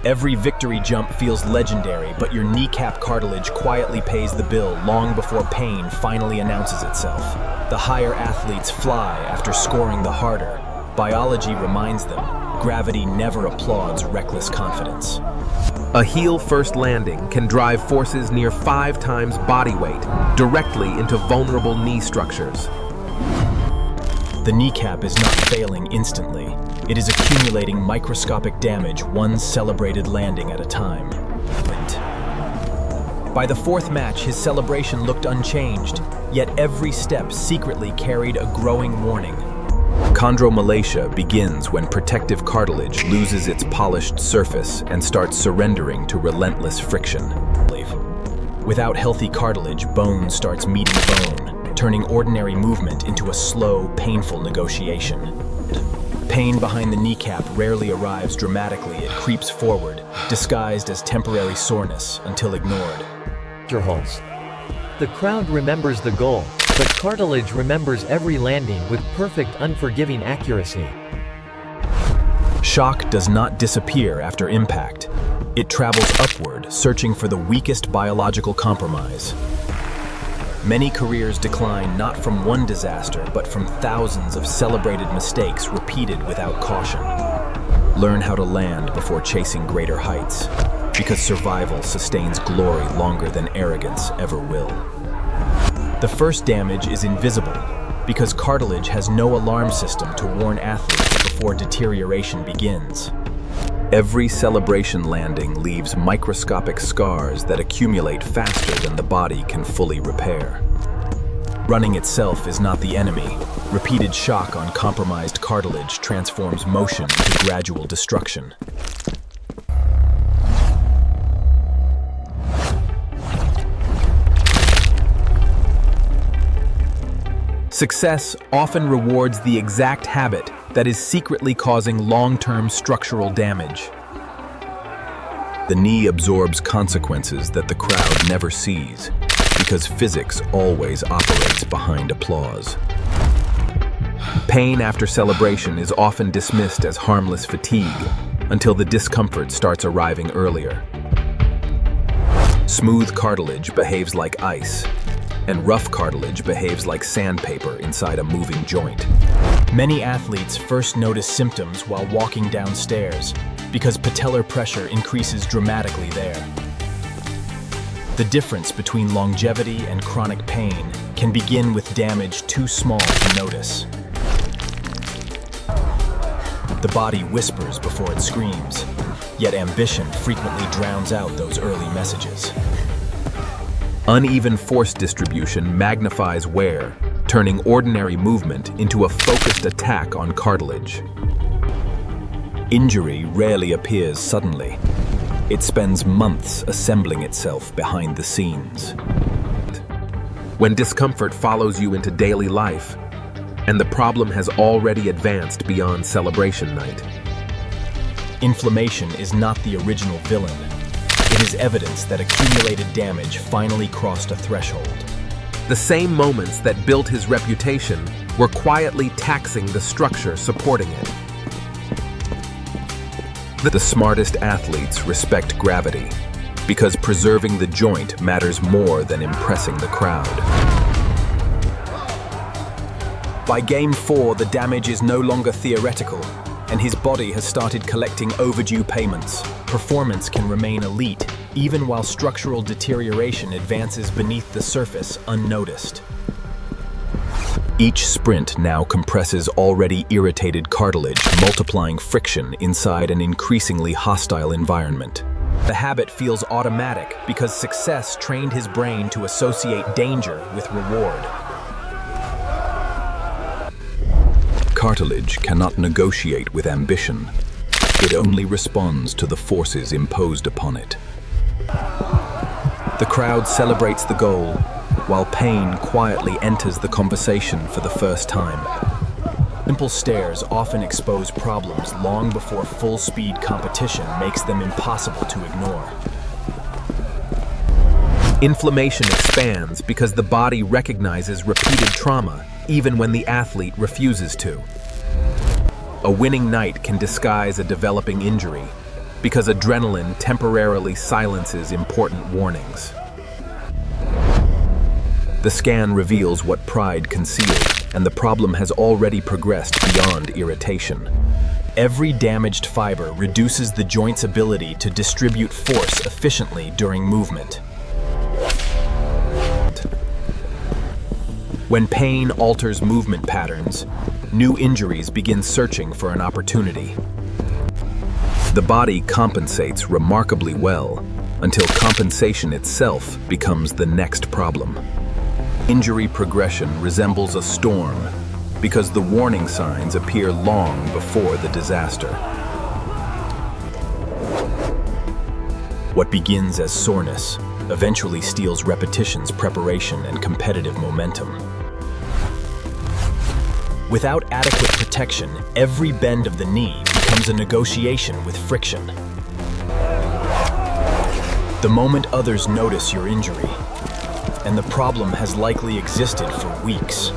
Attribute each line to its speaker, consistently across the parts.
Speaker 1: Every victory jump feels legendary, but your kneecap cartilage quietly pays the bill long before pain finally announces itself. The higher athletes fly after scoring the harder. Biology reminds them, gravity never applauds reckless confidence.
Speaker 2: A heel-first landing can drive forces near 5 times body weight directly into vulnerable knee structures.
Speaker 1: The kneecap is not failing instantly. It is accumulating microscopic damage one celebrated landing at a time. By the 4th match, his celebration looked unchanged, yet every step secretly carried a growing warning.
Speaker 2: Chondromalacia begins when protective cartilage loses its polished surface and starts surrendering to relentless friction.
Speaker 1: Without healthy cartilage, bone starts meeting bone, turning ordinary movement into a slow, painful negotiation. Pain behind the kneecap rarely arrives dramatically. It creeps forward, disguised as temporary soreness until ignored.
Speaker 3: The crowd remembers the goal, but cartilage remembers every landing with perfect, unforgiving accuracy.
Speaker 1: Shock does not disappear after impact. It travels upward, searching for the weakest biological compromise. Many careers decline not from one disaster, but from thousands of celebrated mistakes repeated without caution. Learn how to land before chasing greater heights, because survival sustains glory longer than arrogance ever will. The first damage is invisible, because cartilage has no alarm system to warn athletes before deterioration begins.
Speaker 2: Every celebration landing leaves microscopic scars that accumulate faster than the body can fully repair.
Speaker 1: Running itself is not the enemy. Repeated shock on compromised cartilage transforms motion into gradual destruction. Success often rewards the exact habit that is secretly causing long-term structural damage.
Speaker 2: The knee absorbs consequences that the crowd never sees, because physics always operates behind applause. Pain after celebration is often dismissed as harmless fatigue, until the discomfort starts arriving earlier. Smooth cartilage behaves like ice, and rough cartilage behaves like sandpaper inside a moving joint.
Speaker 1: Many athletes first notice symptoms while walking downstairs, because patellar pressure increases dramatically there. The difference between longevity and chronic pain can begin with damage too small to notice. The body whispers before it screams, yet ambition frequently drowns out those early messages.
Speaker 2: Uneven force distribution magnifies wear, turning ordinary movement into a focused attack on cartilage. Injury rarely appears suddenly. It spends months assembling itself behind the scenes. When discomfort follows you into daily life, and the problem has already advanced beyond celebration night.
Speaker 1: Inflammation is not the original villain. It is evidence that accumulated damage finally crossed a threshold.
Speaker 2: The same moments that built his reputation were quietly taxing the structure supporting it. The smartest athletes respect gravity, because preserving the joint matters more than impressing the crowd.
Speaker 1: By Game 4, the damage is no longer theoretical, and his body has started collecting overdue payments. Performance can remain elite, even while structural deterioration advances beneath the surface unnoticed.
Speaker 2: Each sprint now compresses already irritated cartilage, multiplying friction inside an increasingly hostile environment.
Speaker 1: The habit feels automatic because success trained his brain to associate danger with reward.
Speaker 2: Cartilage cannot negotiate with ambition. It only responds to the forces imposed upon it.
Speaker 1: The crowd celebrates the goal, while pain quietly enters the conversation for the first time. Simple stares often expose problems long before full-speed competition makes them impossible to ignore.
Speaker 2: Inflammation expands because the body recognizes repeated trauma, even when the athlete refuses to. A winning night can disguise a developing injury, because adrenaline temporarily silences important warnings. The scan reveals what pride concealed, and the problem has already progressed beyond irritation. Every damaged fiber reduces the joint's ability to distribute force efficiently during movement. When pain alters movement patterns, new injuries begin searching for an opportunity. The body compensates remarkably well until compensation itself becomes the next problem. Injury progression resembles a storm because the warning signs appear long before the disaster. What begins as soreness eventually steals repetitions, preparation, and competitive momentum. Without adequate protection, every bend of the knee becomes a negotiation with friction. The moment others notice your injury, and the problem has likely existed for weeks.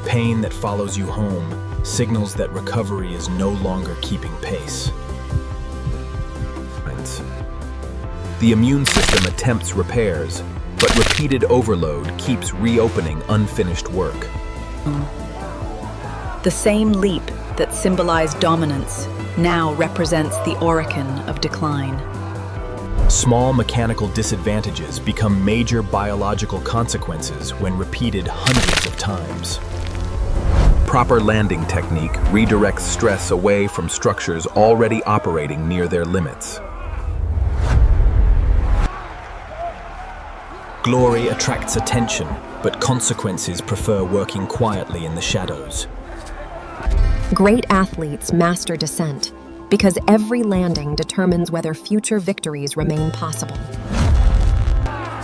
Speaker 2: Pain that follows you home signals that recovery is no longer keeping pace. The immune system attempts repairs, but repeated overload keeps reopening unfinished work.
Speaker 4: The same leap that symbolized dominance now represents the oricon of decline.
Speaker 1: Small mechanical disadvantages become major biological consequences when repeated hundreds of times.
Speaker 2: Proper landing technique redirects stress away from structures already operating near their limits.
Speaker 1: Glory attracts attention, but consequences prefer working quietly in the shadows.
Speaker 5: Great athletes master descent because every landing determines whether future victories remain possible.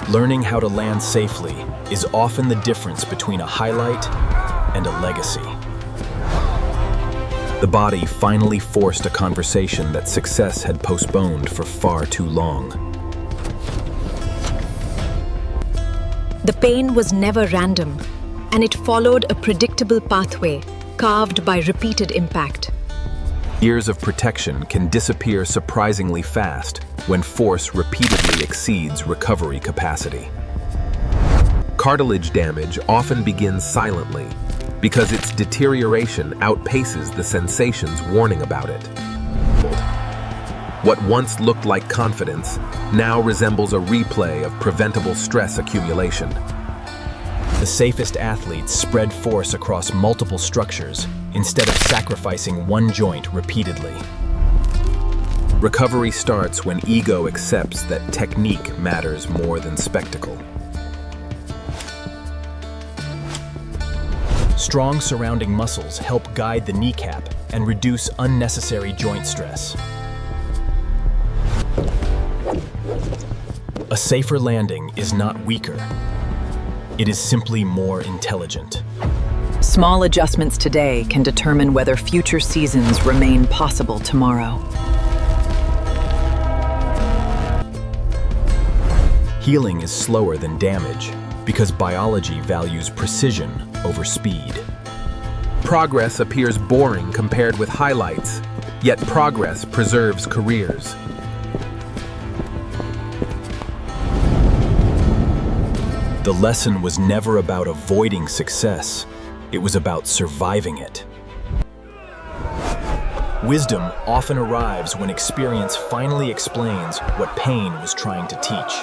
Speaker 1: Learning how to land safely is often the difference between a highlight and a legacy.
Speaker 2: The body finally forced a conversation that success had postponed for far too long.
Speaker 4: The pain was never random, and it followed a predictable pathway carved by repeated impact.
Speaker 2: Years of protection can disappear surprisingly fast when force repeatedly exceeds recovery capacity. Cartilage damage often begins silently because its deterioration outpaces the sensations warning about it. What once looked like confidence now resembles a replay of preventable stress accumulation.
Speaker 1: The safest athletes spread force across multiple structures instead of sacrificing one joint repeatedly.
Speaker 2: Recovery starts when ego accepts that technique matters more than spectacle.
Speaker 1: Strong surrounding muscles help guide the kneecap and reduce unnecessary joint stress. A safer landing is not weaker. It is simply more intelligent.
Speaker 4: Small adjustments today can determine whether future seasons remain possible tomorrow.
Speaker 1: Healing is slower than damage because biology values precision over speed.
Speaker 2: Progress appears boring compared with highlights, yet progress preserves careers.
Speaker 1: The lesson was never about avoiding success. It was about surviving it. Wisdom often arrives when experience finally explains what pain was trying to teach.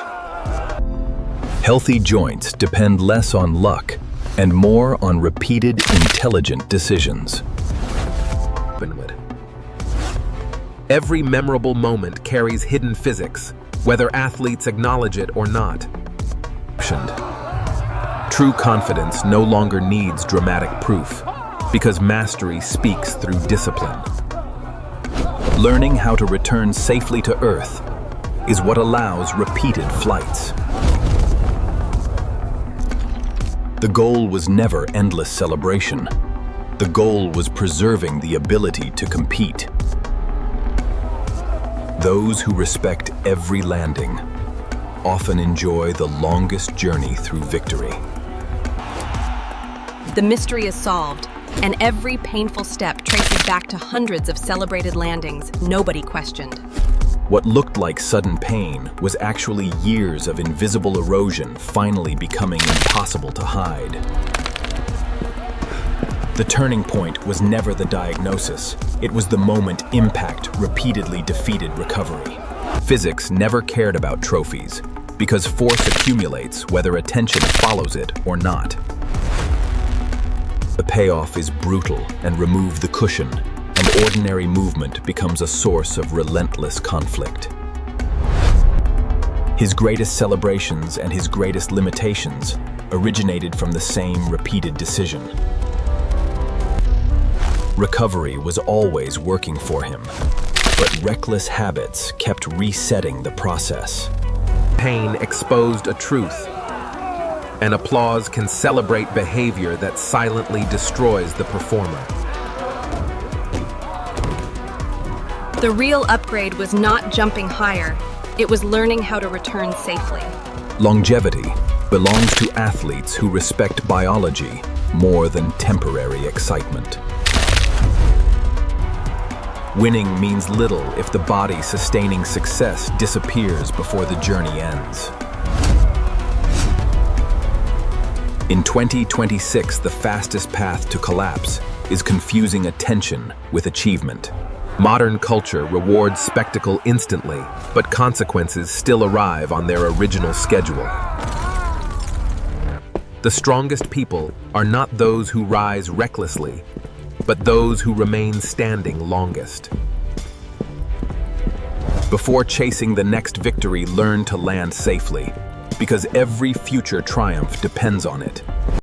Speaker 2: Healthy joints depend less on luck and more on repeated, intelligent decisions. Every memorable moment carries hidden physics, whether athletes acknowledge it or not. True confidence no longer needs dramatic proof, because mastery speaks through discipline. Learning how to return safely to Earth is what allows repeated flights. The goal was never endless celebration. The goal was preserving the ability to compete. Those who respect every landing often enjoy the longest journey through victory.
Speaker 4: The mystery is solved, and every painful step traces back back to hundreds of celebrated landings nobody questioned.
Speaker 1: What looked like sudden pain was actually years of invisible erosion finally becoming impossible to hide. The turning point was never the diagnosis. It was the moment impact repeatedly defeated recovery. Physics never cared about trophies, because force accumulates whether attention follows it or not. The payoff is brutal and remove the cushion, and ordinary movement becomes a source of relentless conflict. His greatest celebrations and his greatest limitations originated from the same repeated decision. Recovery was always working for him, but reckless habits kept resetting the process.
Speaker 2: Pain exposed a truth, and applause can celebrate behavior that silently destroys the performer.
Speaker 4: The real upgrade was not jumping higher, it was learning how to return safely.
Speaker 1: Longevity belongs to athletes who respect biology more than temporary excitement. Winning means little if the body sustaining success disappears before the journey ends. In 2026, the fastest path to collapse is confusing attention with achievement. Modern culture rewards spectacle instantly, but consequences still arrive on their original schedule. The strongest people are not those who rise recklessly, but those who remain standing longest. Before chasing the next victory, learn to land safely, because every future triumph depends on it.